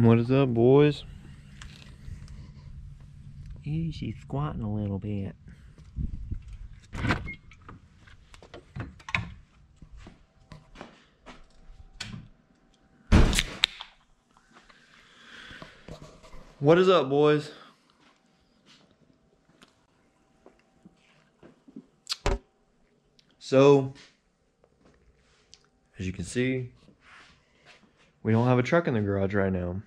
What is up, boys? Ew, she's squatting a little bit. What is up, boys? So, as you can see, we don't have a truck in the garage right now.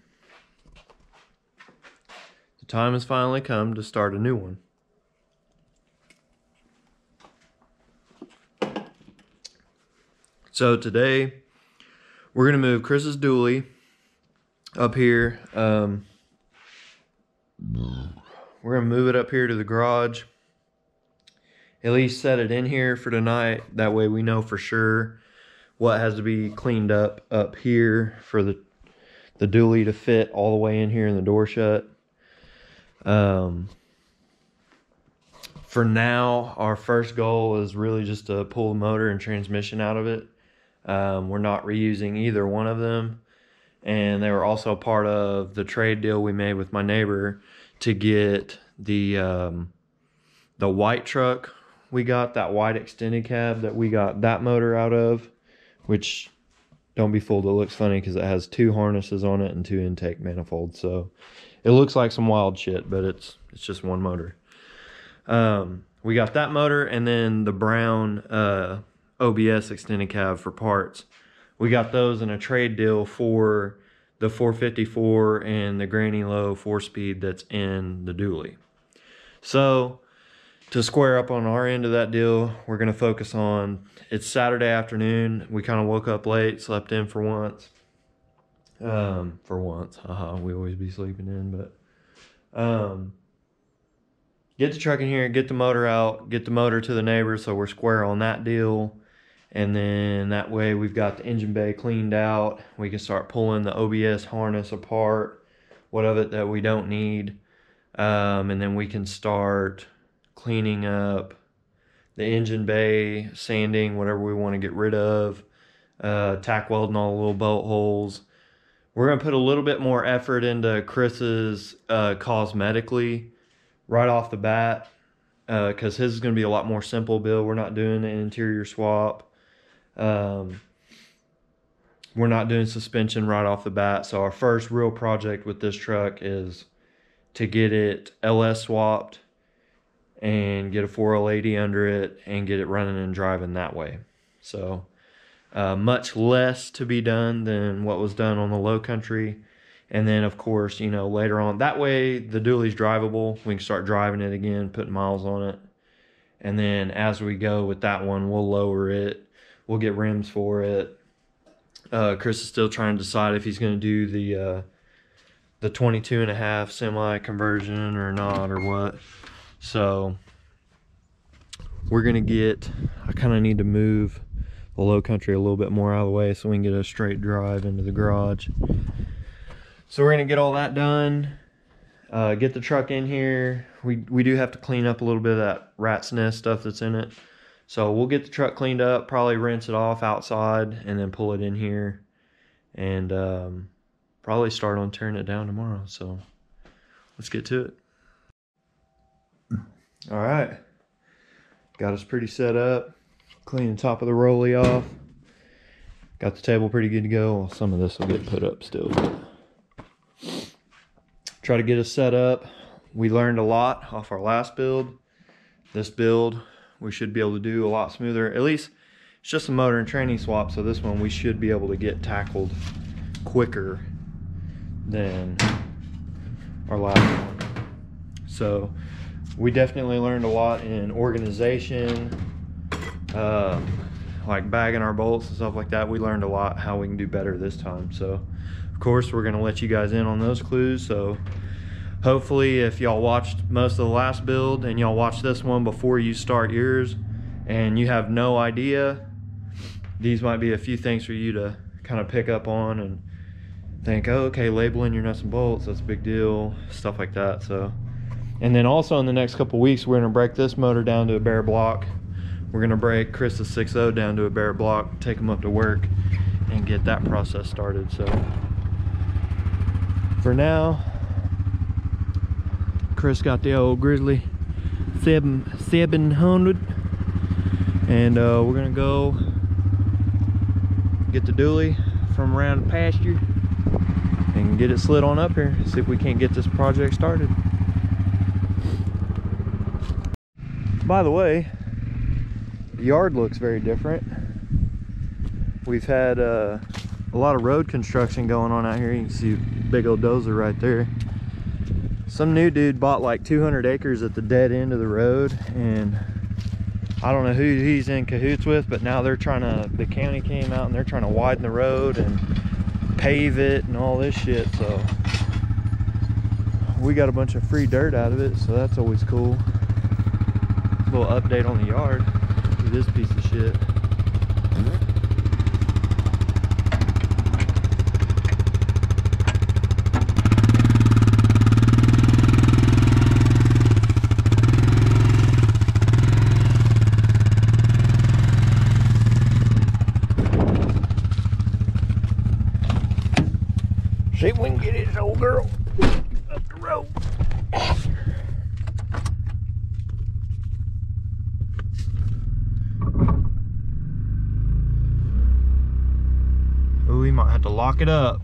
The time has finally come to start a new one. So today, we're going to move Chris's dually up here. We're going to move it up here to the garage. At least set it in here for tonight. That way we know for sure what has to be cleaned up here for the dually to fit all the way in here and the door shut. For now, our first goal is really just to pull the motor and transmission out of it. We're not reusing either one of them. And they were also part of the trade deal we made with my neighbor to get the white truck. We got that white extended cab that we got that motor out of, which, don't be fooled, it looks funny because it has 2 harnesses on it and 2 intake manifolds. So it looks like some wild shit, but it's just one motor. We got that motor and then the brown OBS extended cab for parts. We got those in a trade deal for the 454 and the Granny Low 4-speed that's in the dually. So to square up on our end of that deal, we're going to focus on, it's Saturday afternoon. We kind of woke up late, slept in for once. We always be sleeping in, but get the truck in here, get the motor out, get the motor to the neighbor, so we're square on that deal. And then that way we've got the engine bay cleaned out. We can start pulling the OBS harness apart, what of it that we don't need. And then we can start cleaning up the engine bay, sanding whatever we want to get rid of, tack welding all the little bolt holes. We're going to put a little bit more effort into Chris's cosmetically right off the bat, because his is going to be a lot more simple build. We're not doing an interior swap. We're not doing suspension right off the bat. So our first real project with this truck is to get it LS swapped and get a 4L80 under it and get it running and driving that way. So much less to be done than what was done on the Low Country. And then of course, you know, later on, that way the dually's drivable. We can start driving it again, putting miles on it. And then as we go with that one, we'll lower it. We'll get rims for it. Chris is still trying to decide if he's going to do the 22.5 semi conversion or not, or what. So we're going to get, I kind of need to move the Low Country a little bit more out of the way so we can get a straight drive into the garage. So we're going to get all that done, get the truck in here. We do have to clean up a little bit of that rat's nest stuff that's in it. So we'll get the truck cleaned up, probably rinse it off outside, and then pull it in here. And probably start on tearing it down tomorrow. So let's get to it. All right. Got us pretty set up. Clean the top of the rollie off. Got the table pretty good to go. Well, some of this will get put up still. Try to get us set up. We learned a lot off our last build. This build we should be able to do a lot smoother. At least it's just a motor and training swap, so this one we should be able to get tackled quicker than our last one. So we definitely learned a lot in organization, like bagging our bolts and stuff like that. We learned a lot how we can do better this time. So of course we're going to let you guys in on those clues. So hopefully if y'all watched most of the last build and y'all watch this one before you start yours and you have no idea, these might be a few things for you to kind of pick up on and think, oh, okay, labeling your nuts and bolts, that's a big deal, stuff like that. So, and then also in the next couple weeks, we're going to break this motor down to a bare block. We're going to break Chris's 6.0 down to a bare block, take them up to work and get that process started. So For now, Chris got the old Grizzly 700, and we're gonna go get the dually from around the pasture and get it slid on up here, see if we can't get this project started. By the way, the yard looks very different. We've had a lot of road construction going on out here. You can see a big old dozer right there. Some new dude bought like 200 acres at the dead end of the road, and I don't know who he's in cahoots with, but now they're trying to, the county came out and they're trying to widen the road and pave it and all this shit. So we got a bunch of free dirt out of it, so that's always cool. A little update on the yard. Look at this piece of shit. See if we can get this old girl up the road. Oh, we might have to lock it up.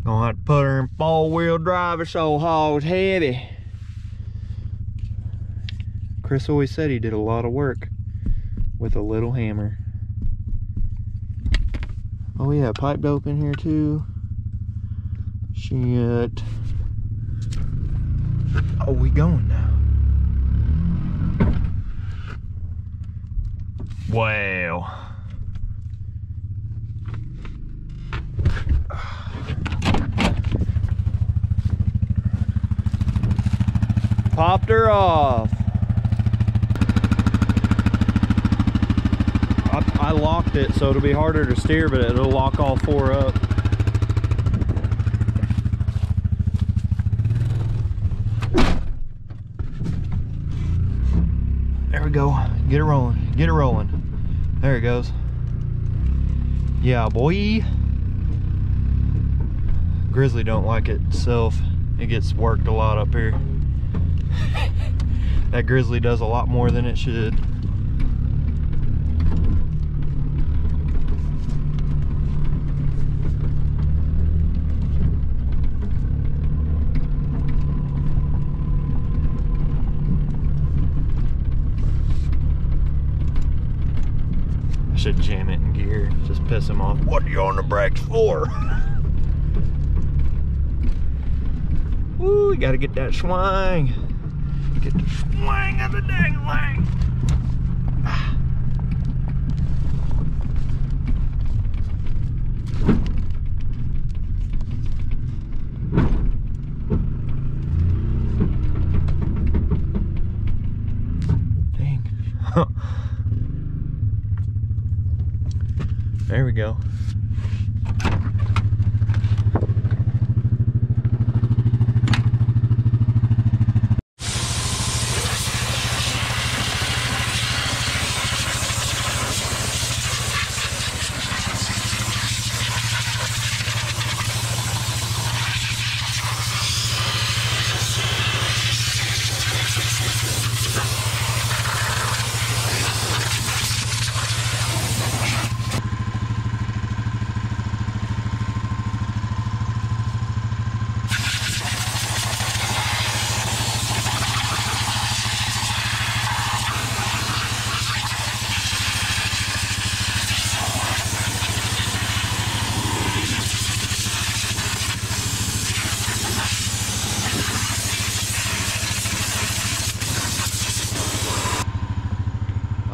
Gonna have to put her in 4-wheel drive. This old hog's heavy. Chris always said he did a lot of work with a little hammer. Oh yeah, pipe dope in here too. Shit. Oh, we going now. Wow. Popped her off. I locked it so it'll be harder to steer, but it'll lock all 4 up. There we go. Get it rolling. Get it rolling. There it goes. Yeah, boy. Grizzly don't like it itself. It gets worked a lot up here. That Grizzly does a lot more than it should. Should jam it in gear, just piss him off. What are you on the brakes for? Woo, you gotta get that swing. Get the swing of the dang thing. Dang. There we go.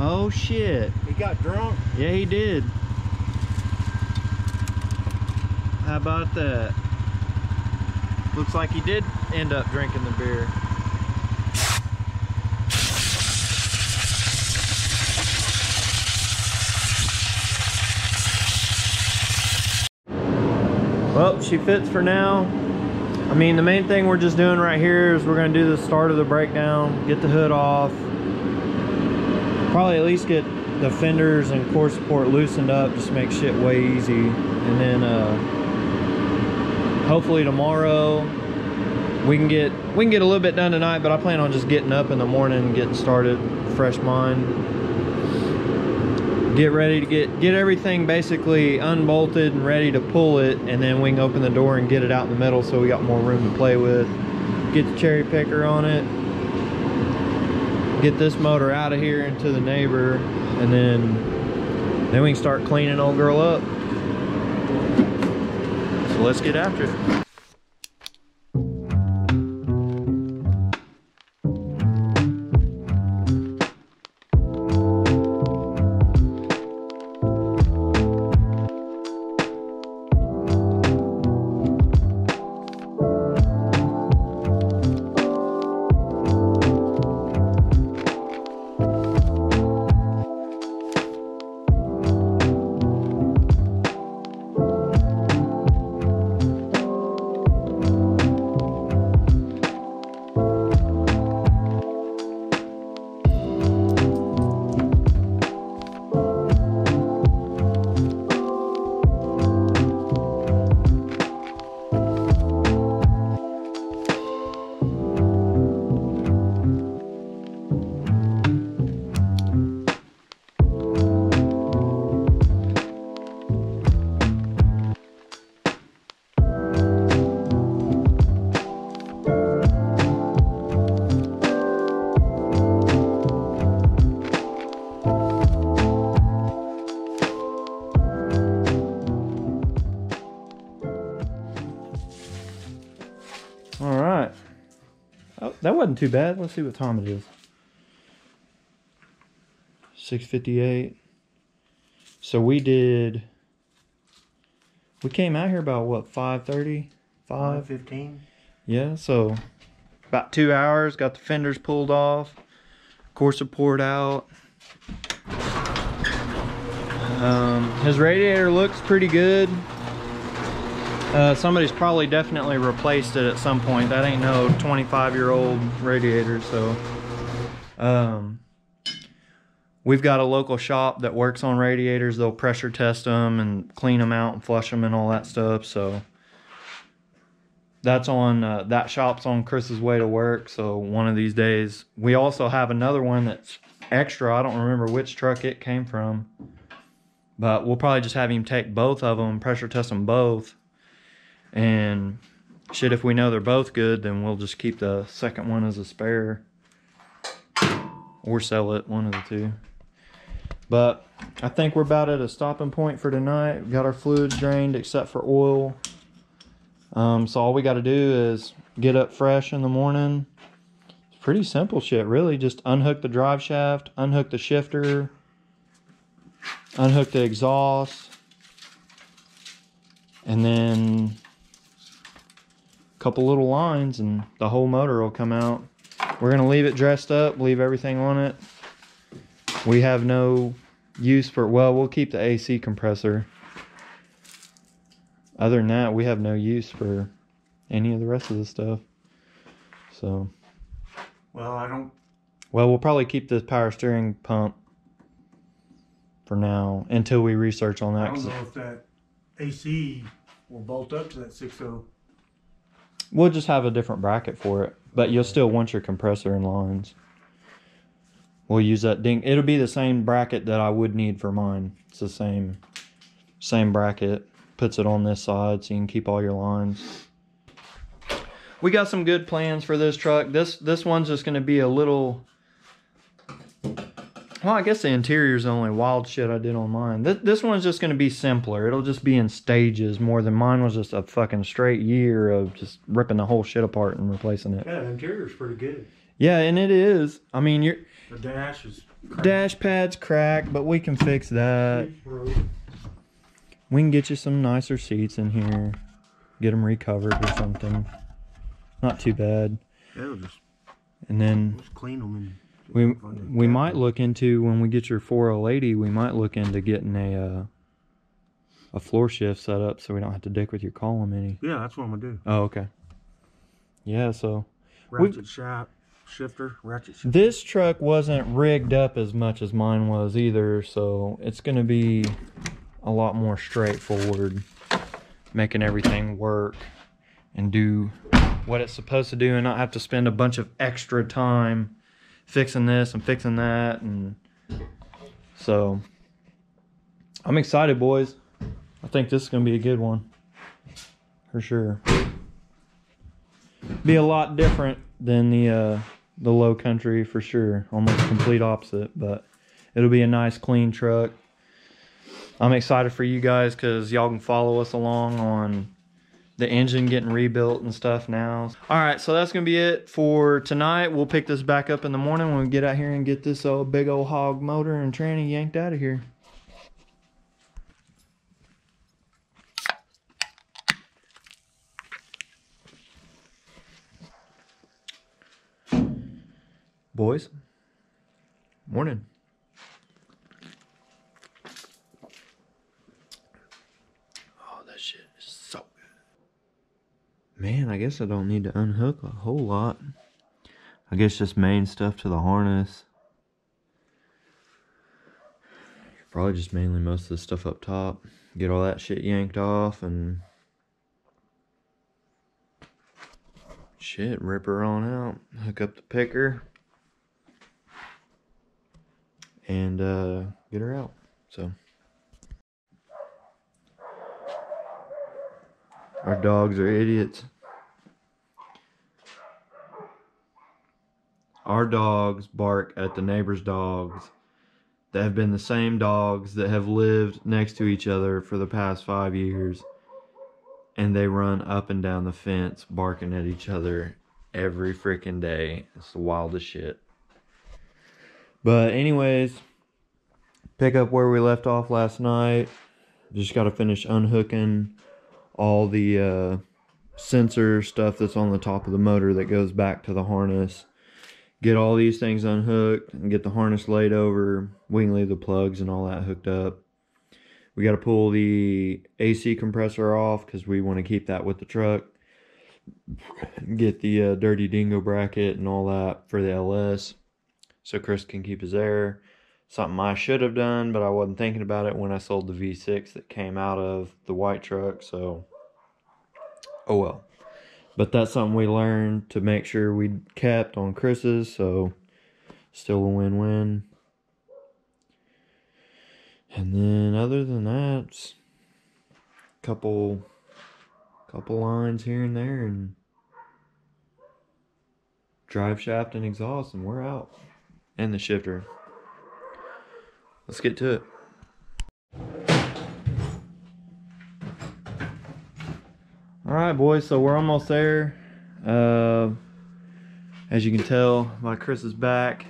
Oh shit. He got drunk? Yeah, he did. How about that? Looks like he did end up drinking the beer. Well, she fits for now. I mean, the main thing we're just doing right here is we're going to do the start of the breakdown, get the hood off, probably at least get the fenders and core support loosened up, just make shit way easy, and then hopefully tomorrow we can get a little bit done tonight, but I plan on just getting up in the morning and getting started, fresh mind. Get ready to get everything basically unbolted and ready to pull it, and then we can open the door and get it out in the middle so we got more room to play with. Get the cherry picker on it, get this motor out of here into the neighbor, and then we can start cleaning old girl up. So let's get after it. That wasn't too bad. Let's see what time it is. 6:58. So we came out here about what, 5:30? 5:15. Yeah, so about 2 hours. Got the fenders pulled off, core support out. His radiator looks pretty good. Somebody's probably definitely replaced it at some point. That ain't no 25-year-old radiator, so we've got a local shop that works on radiators. They'll pressure test them and clean them out and flush them and all that stuff. So that's on that shop's on Chris's way to work. So one of these days, we also have another one that's extra. I don't remember which truck it came from, but we'll probably just have him take both of them, pressure test them both. And shit, if we know they're both good, then we'll just keep the second one as a spare or sell it, one of the two. But I think we're about at a stopping point for tonight. We got our fluids drained except for oil. So all we got to do is get up fresh in the morning. It's pretty simple shit, really. Just unhook the drive shaft, unhook the shifter, unhook the exhaust, and then couple little lines and the whole motor will come out. We're gonna leave it dressed up, leave everything on it. We have no use for, well, we'll keep the AC compressor. Other than that, we have no use for any of the rest of the stuff. So, well, we'll probably keep this power steering pump for now until we research on that. I don't know if that AC will bolt up to that 6.0. We'll just have a different bracket for it, but you'll still want your compressor and lines. We'll use that ding. It'll be the same bracket that I would need for mine. It's the same bracket. Puts it on this side so you can keep all your lines. We got some good plans for this truck. This one's just going to be a little... Well, I guess the interior's the only wild shit I did on mine. This one's just going to be simpler. It'll just be in stages more than mine was just a fucking straight year of just ripping the whole shit apart and replacing it. Yeah, the interior's pretty good. Yeah, and it is. I mean, the dash is cracked. Dash pad's cracked, but we can fix that. We can get you some nicer seats in here. Get them recovered or something. Not too bad. Yeah, and then just clean them and... We might look into, when we get your 4080, we might look into getting a floor shift set up so we don't have to dick with your column any. Yeah, that's what I'm gonna do. Oh, okay. Yeah, so ratchet shifter. This truck wasn't rigged up as much as mine was either, so it's gonna be a lot more straightforward, making everything work. and do what it's supposed to do and not have to spend a bunch of extra time fixing this and fixing that. And so I'm excited, boys. I think this is gonna be a good one for sure. Be a lot different than the low country for sure. Almost complete opposite, but it'll be a nice clean truck. I'm excited for you guys because y'all can follow us along on the engine getting rebuilt and stuff now. All right, so that's gonna be it for tonight. We'll pick this back up in the morning when we get out here and get this big old hog motor and tranny yanked out of here. Boys, morning. Oh, that shit is so good. Man, I guess I don't need to unhook a whole lot. I guess just main stuff to the harness. Probably just mainly most of the stuff up top. Get all that shit yanked off and shit, rip her on out. Hook up the picker. And get her out. So our dogs are idiots. Our dogs bark at the neighbor's dogs that have been the same dogs that have lived next to each other for the past 5 years, and they run up and down the fence barking at each other every freaking day. It's the wildest shit. But anyways, pick up where we left off last night. Just got to finish unhooking all the sensor stuff that's on the top of the motor that goes back to the harness. Get all these things unhooked and get the harness laid over. We can leave the plugs and all that hooked up. We got to pull the AC compressor off because we want to keep that with the truck. Get the dirty dingo bracket and all that for the LS, so Chris can keep his air. Something I should have done, but I wasn't thinking about it when I sold the V6 that came out of the white truck, so oh well. But that's something we learned to make sure we kept on Chris's, so still a win-win. And then other than that, it's a couple lines here and there, and drive shaft and exhaust, and we're out. And the shifter. Let's get to it. Alright, boys, so we're almost there. As you can tell by Chris's back,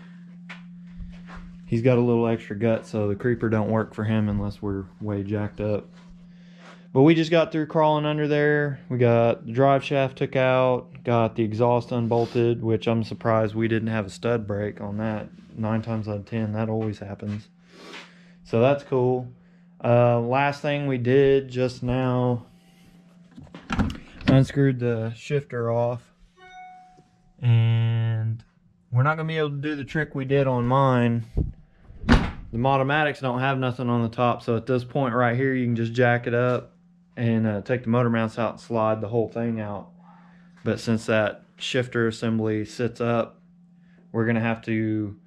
he's got a little extra gut, so the creeper don't work for him unless we're way jacked up. But we just got through crawling under there. We got the drive shaft took out, got the exhaust unbolted, which I'm surprised we didn't have a stud brake on that. 9 times out of 10, that always happens. So that's cool. Last thing we did just now, unscrewed the shifter off. And we're not going to be able to do the trick we did on mine. The Automatics don't have nothing on the top, so at this point right here you can just jack it up and take the motor mounts out and slide the whole thing out. But since that shifter assembly sits up, we're going to have to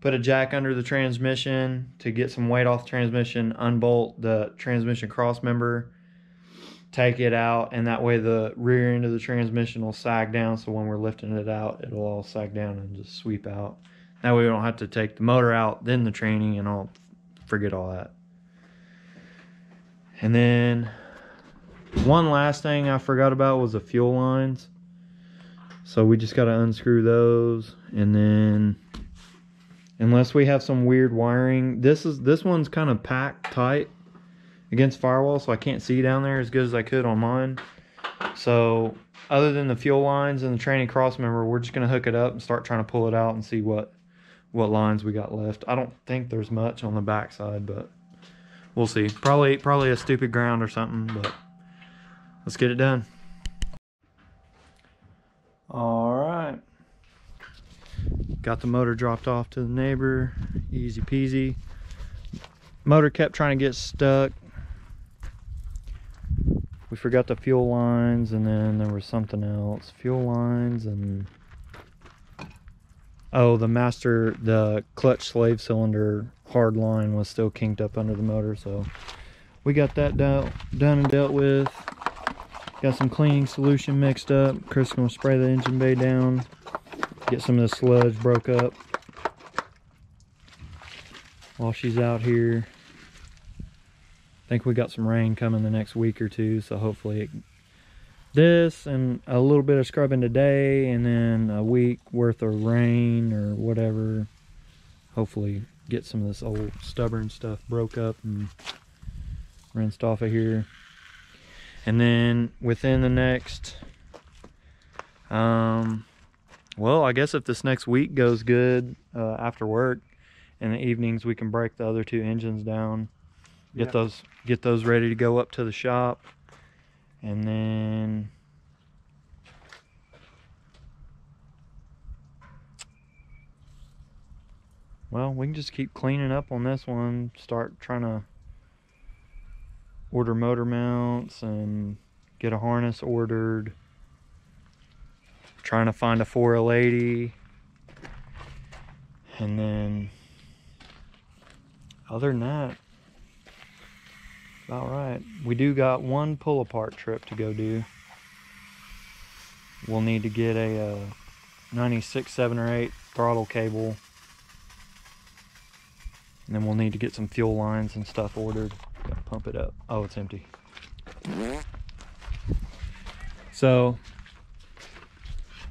put a jack under the transmission to get some weight off the transmission, unbolt the transmission cross member, take it out, and that way the rear end of the transmission will sag down, so when we're lifting it out, it'll all sag down and just sweep out. That way we don't have to take the motor out, then the training, and I'll forget all that. And then one last thing I forgot about was the fuel lines. So we just got to unscrew those, and then unless we have some weird wiring, this one's kind of packed tight against firewall, so I can't see down there as good as I could on mine. So other than the fuel lines and the training cross member, we're just going to hook it up and start trying to pull it out and see what lines we got left. I don't think there's much on the back side, but we'll see. Probably a stupid ground or something, but let's get it done. All right. Got the motor dropped off to the neighbor. Easy peasy. Motor kept trying to get stuck. We forgot the fuel lines, and then there was something else. Fuel lines and... oh, the clutch slave cylinder hard line was still kinked up under the motor, so we got that done and dealt with. Got some cleaning solution mixed up. Chris is going to spray the engine bay down, get some of the sludge broke up while she's out here. I think we got some rain coming the next week or two, so hopefully this and a little bit of scrubbing today, and then a week worth of rain or whatever. Hopefully get some of this old stubborn stuff broke up and rinsed off of here. And then within the next, well, I guess if this next week goes good, after work, in the evenings we can break the other two engines down, get those ready to go up to the shop, and then well, we can just keep cleaning up on this one, start trying to order motor mounts and get a harness ordered, trying to find a 4L80, and then other than that, about right. We do got one pull apart trip to go do. We'll need to get a 96, 7 or 8 throttle cable, and then we'll need to get some fuel lines and stuff ordered. Gotta pump it up. Oh, it's empty. So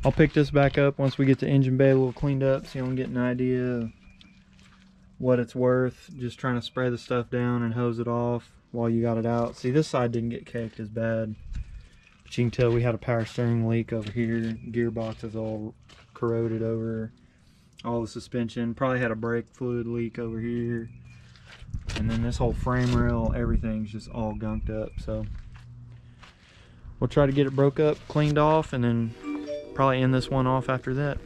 I'll pick this back up once we get the engine bay a little cleaned up, so you can get an idea of what it's worth. Just trying to spray the stuff down and hose it off while you got it out. See, this side didn't get caked as bad, but you can tell we had a power steering leak over here. Gearbox is all corroded over. All the suspension. Probably had a brake fluid leak over here. And then this whole frame rail, everything's just all gunked up. So we'll try to get it broke up, cleaned off, and then probably end this one off after that.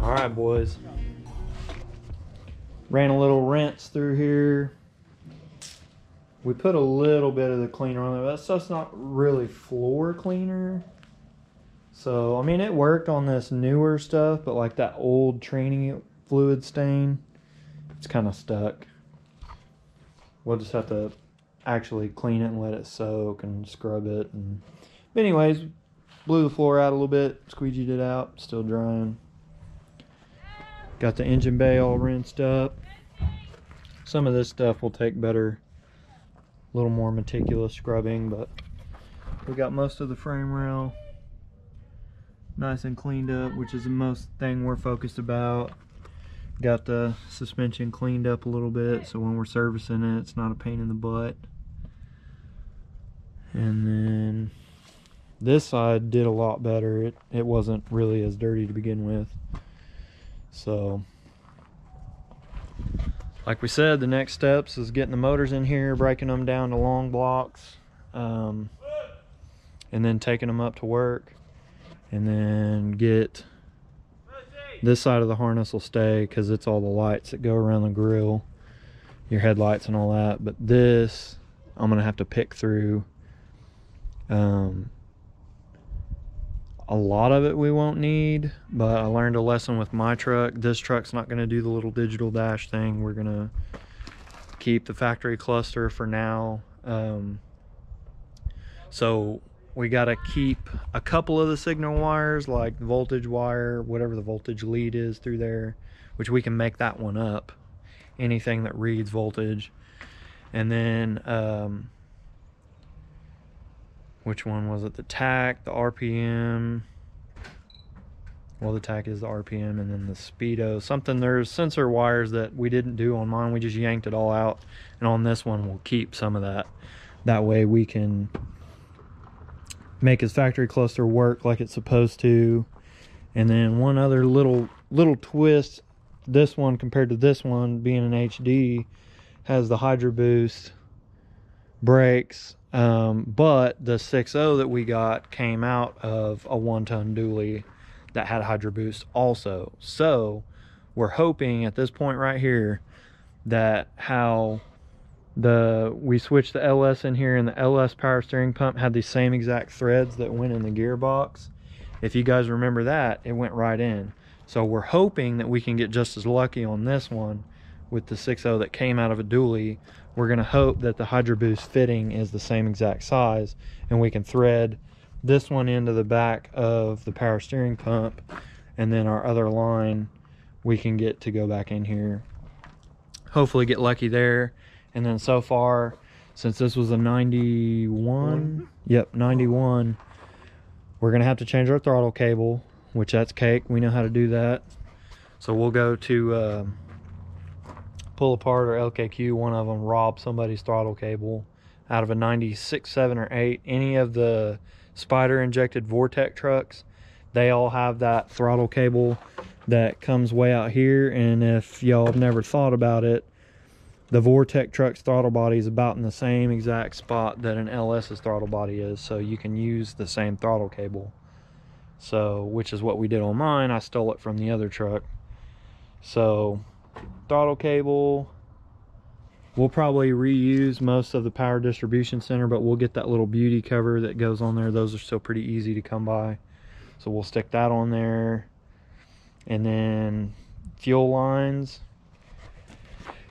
Alright, boys, ran a little rinse through here. We put a little bit of the cleaner on there. That stuff's not really floor cleaner, so I mean it worked on this newer stuff, but like that old training fluid stain, it's kind of stuck. We'll just have to actually clean it and let it soak and scrub it. But anyways, blew the floor out a little bit, squeegeed it out, still drying. Got the engine bay all rinsed up. Some of this stuff will take better, a little more meticulous scrubbing, but we got most of the frame rail nice and cleaned up, which is the most thing we're focused about. Got the suspension cleaned up a little bit, so when we're servicing it, it's not a pain in the butt. And then this side did a lot better. It wasn't really as dirty to begin with. So, like we said, the next steps is getting the motors in here, breaking them down to long blocks, and then taking them up to work, and then get this side of the harness will stay because it's all the lights that go around the grill, your headlights and all that. But this I'm gonna have to pick through. A lot of it we won't need, but I learned a lesson with my truck. This truck's not going to do the little digital dash thing. We're going to keep the factory cluster for now. So we got to keep a couple of the signal wires, like the voltage wire, whatever the voltage lead is through there, which we can make that one up. Anything that reads voltage. And then which one was it? The TAC, the RPM. Well, the tack is the RPM, and then the speedo. Something, there's sensor wires that we didn't do on mine. We just yanked it all out, and on this one we'll keep some of that. That way we can make his factory cluster work like it's supposed to. And then one other little twist, this one compared to this one being an HD has the Hydro Boost brakes, but the 6.0 that we got came out of a 1-ton dually that had Hydro Boost also. So we're hoping at this point right here that how we switched the LS in here, and the LS power steering pump had the same exact threads that went in the gearbox. If you guys remember that, it went right in. So we're hoping that we can get just as lucky on this one with the 6.0 that came out of a dually. We're going to hope that the Hydro Boost fitting is the same exact size, and we can thread this one into the back of the power steering pump, and then our other line we can get to go back in here. Hopefully get lucky there. And then so far, since this was a 91, yep, 91, we're gonna have to change our throttle cable, which that's cake. We know how to do that. So we'll go to pull apart or LKQ, one of them, rob somebody's throttle cable out of a 96, 7, or 8. Any of the Spider injected Vortec trucks, they all have that throttle cable that comes way out here. And if y'all have never thought about it, the Vortec truck's throttle body is about in the same exact spot that an LS's throttle body is, so you can use the same throttle cable. So, which is what we did on mine. I stole it from the other truck. So, throttle cable, we'll probably reuse most of the power distribution center, but we'll get that little beauty cover that goes on there. Those are still pretty easy to come by, so we'll stick that on there. And then fuel lines,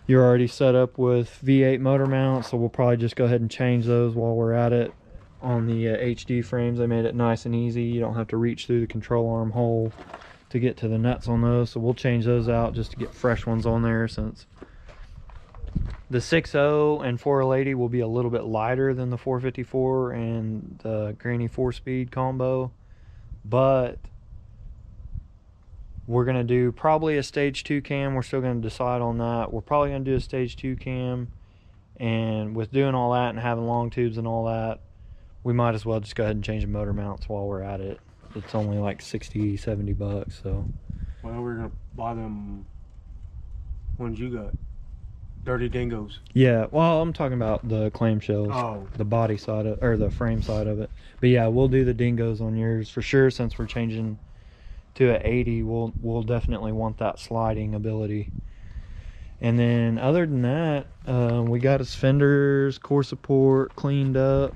you're already set up with V8 motor mounts, so we'll probably just go ahead and change those while we're at it. On the HD frames, they made it nice and easy. You don't have to reach through the control arm hole to get to the nuts on those, so we'll change those out just to get fresh ones on there, since the 6.0 and 480 will be a little bit lighter than the 454 and the Granny 4-speed combo. But we're going to do probably a stage 2 cam. We're still going to decide on that. We're probably going to do a stage 2 cam, and with doing all that and having long tubes and all that, we might as well just go ahead and change the motor mounts while we're at it. It's only like 60, 70 bucks, so. Well, we're going to buy them ones you got. Dirty Dingoes. Yeah, well, I'm talking about the clamshells. Oh. The body side of, or the frame side of it. But yeah, we'll do the Dingoes on yours for sure. Since we're changing to an 80, we'll definitely want that sliding ability. And then other than that, we got his fenders, core support cleaned up.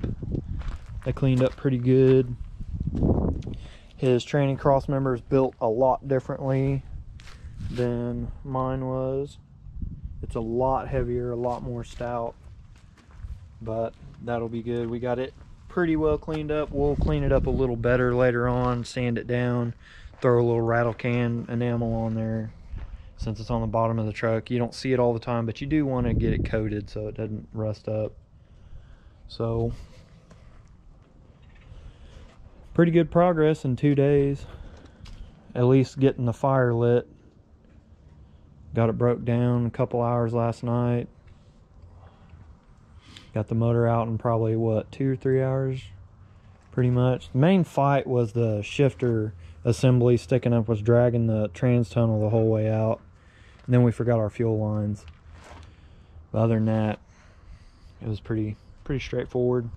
They cleaned up pretty good. His training cross members built a lot differently than mine was. It's a lot heavier, a lot more stout, but that'll be good. We got it pretty well cleaned up. We'll clean it up a little better later on, sand it down, throw a little rattle can enamel on there since it's on the bottom of the truck. You don't see it all the time, but you do want to get it coated so it doesn't rust up. So pretty good progress in 2 days, at least getting the fire lit. Got it broke down a couple hours last night. Got the motor out in probably, what, 2 or 3 hours? Pretty much. The main fight was the shifter assembly sticking up, was dragging the trans tunnel the whole way out. And then we forgot our fuel lines. But other than that, it was pretty straightforward.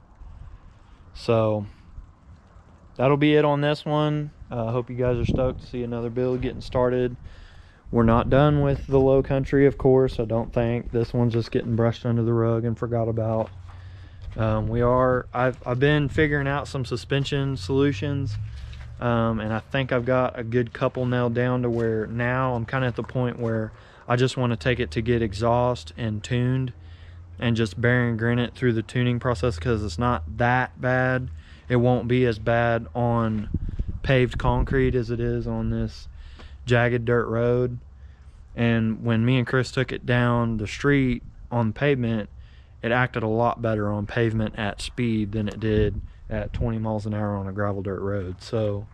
So that'll be it on this one. I hope you guys are stoked to see another build getting started. We're not done with the low country, of course. I don't think this one's just getting brushed under the rug and forgot about. I've been figuring out some suspension solutions, and I think I've got a good couple nailed down to where now I'm kind of at the point where I just want to take it to get exhaust and tuned and just bear and grin it through the tuning process, because it's not that bad. It won't be as bad on paved concrete as it is on this jagged dirt road. And when me and Chris took it down the street on pavement, it acted a lot better on pavement at speed than it did at 20 miles an hour on a gravel dirt road. So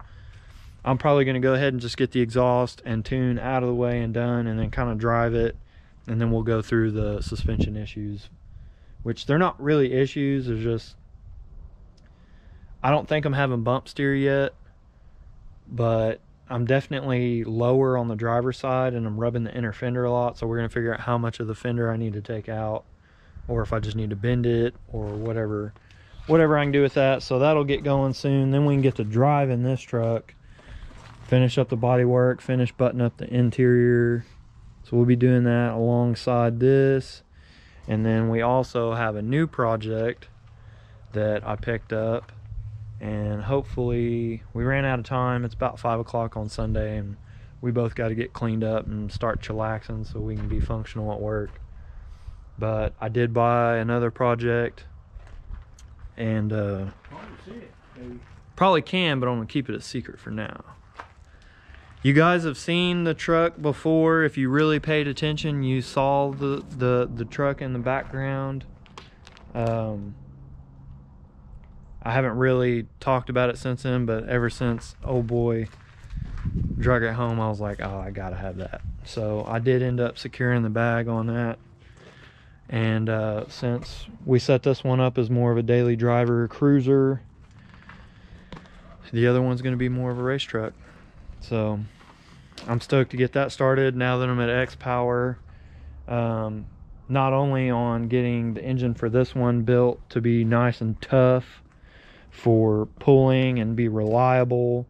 I'm probably going to go ahead and just get the exhaust and tune out of the way and done, and then kind of drive it, and then we'll go through the suspension issues, which they're not really issues. They're just, I don't think I'm having bump steer yet, but I'm definitely lower on the driver's side, and I'm rubbing the inner fender a lot, so we're going to figure out how much of the fender I need to take out, or if I just need to bend it, or whatever I can do with that. So that'll get going soon. Then we can get to driving this truck, finish up the body work, finish button up the interior. So we'll be doing that alongside this. And then we also have a new project that I picked up, and hopefully, we ran out of time. It's about 5 o'clock on Sunday, and we both got to get cleaned up and start chillaxing so we can be functional at work. But I did buy another project, and probably can, but I'm gonna keep it a secret for now. You guys have seen the truck before. If you really paid attention, you saw the truck in the background. I haven't really talked about it since then, but ever since old boy drug it home, I was like, oh, I gotta have that. So I did end up securing the bag on that. And since we set this one up as more of a daily driver cruiser, the other one's gonna be more of a race truck. So I'm stoked to get that started now that I'm at X Power. Not only on getting the engine for this one built to be nice and tough for pulling and be reliable,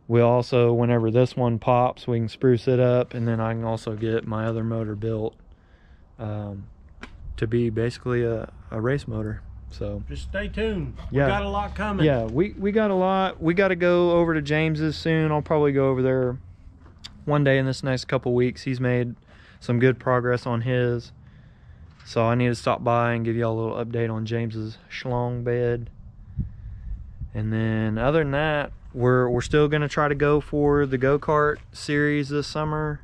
we also, whenever this one pops, we can spruce it up, and then I can also get my other motor built to be basically a race motor. So just stay tuned. Yeah. We got a lot coming. Yeah, we got a lot. We got to go over to James's soon. I'll probably go over there one day in this next couple weeks. He's made some good progress on his, so I need to stop by and give y'all a little update on James's schlong bed. And then other than that, we're still gonna try to go for the go-kart series this summer.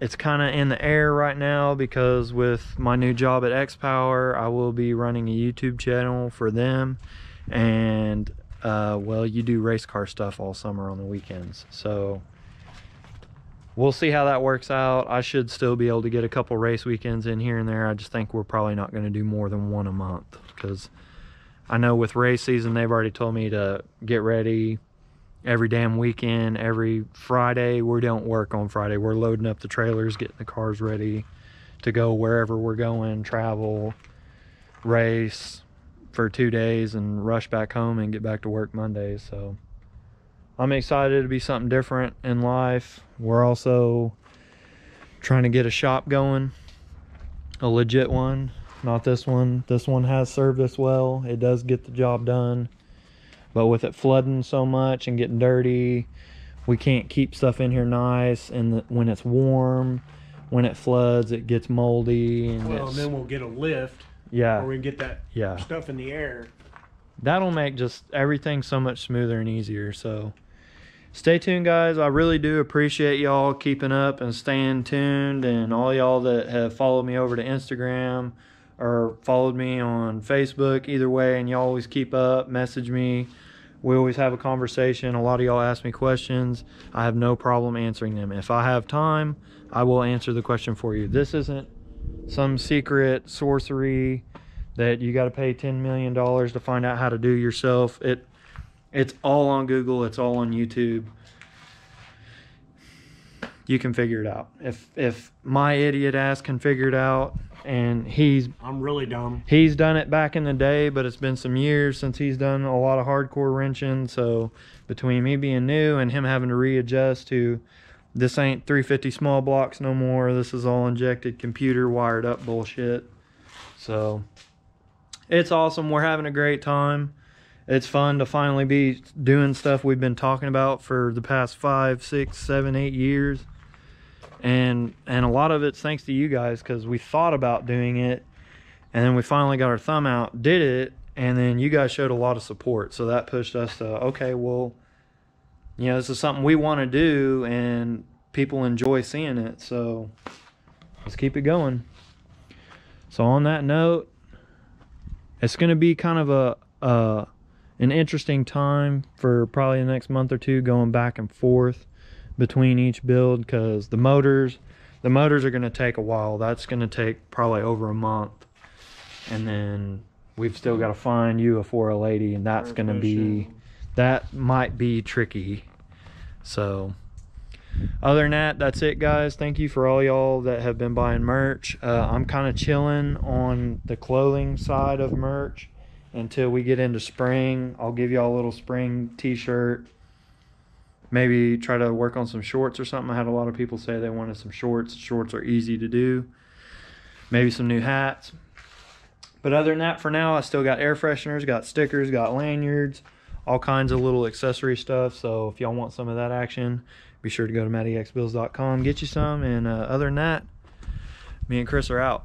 It's kind of in the air right now because with my new job at X Power, I will be running a YouTube channel for them, and well, you do race car stuff all summer on the weekends, so we'll see how that works out. I should still be able to get a couple race weekends in here and there. I just think we're probably not going to do more than one a month, because I know with race season, they've already told me to get ready every damn weekend. Every Friday, we don't work on Friday. We're loading up the trailers, getting the cars ready to go wherever we're going, travel, race for 2 days, and rush back home and get back to work Mondays. So I'm excited to be something different in life. We're also trying to get a shop going, a legit one. Not this one. This one has served us well. It does get the job done. But with it flooding so much and getting dirty, we can't keep stuff in here nice. And when it's warm, when it floods, it gets moldy. And well, and then we'll get a lift. Yeah. Or we can get that stuff in the air. That'll make just everything so much smoother and easier. So stay tuned, guys. I really do appreciate y'all keeping up and staying tuned, and all y'all that have followed me over to Instagram or followed me on Facebook. Either way, and y'all always keep up, message me. We always have a conversation. A lot of y'all ask me questions. I have no problem answering them. If I have time, I will answer the question for you. This isn't some secret sorcery that you got to pay $10 million to find out how to do yourself. It's all on Google. It's all on YouTube. You can figure it out. If my idiot ass can figure it out, and I'm really dumb. He's done it back in the day, but it's been some years since he's done a lot of hardcore wrenching. So between me being new and him having to readjust to, this ain't 350 small blocks no more. This is all injected computer wired up bullshit. So it's awesome. We're having a great time. It's fun to finally be doing stuff we've been talking about for the past 5, 6, 7, 8 years. And a lot of it's thanks to you guys, because we thought about doing it, and then we finally got our thumb out, did it, and then you guys showed a lot of support. So that pushed us to, okay, well, you know, this is something we want to do, and people enjoy seeing it. So let's keep it going. So on that note, it's going to be kind of an interesting time for probably the next month or two, going back and forth between each build, because the motors are going to take a while. That's going to take probably over a month, and then we've still got to find you a 4L80, and that's going to be, that might be tricky. So other than that, that's it, guys. Thank you for all y'all that have been buying merch. I'm kind of chilling on the clothing side of merch until we get into spring. I'll give y'all a little spring t-shirt. Maybe try to work on some shorts or something. I had a lot of people say they wanted some shorts. Shorts are easy to do. Maybe some new hats. But other than that, for now, I still got air fresheners, got stickers, got lanyards, all kinds of little accessory stuff. So if y'all want some of that action, be sure to go to MattyXBuilds.com, get you some. And other than that, me and Chris are out.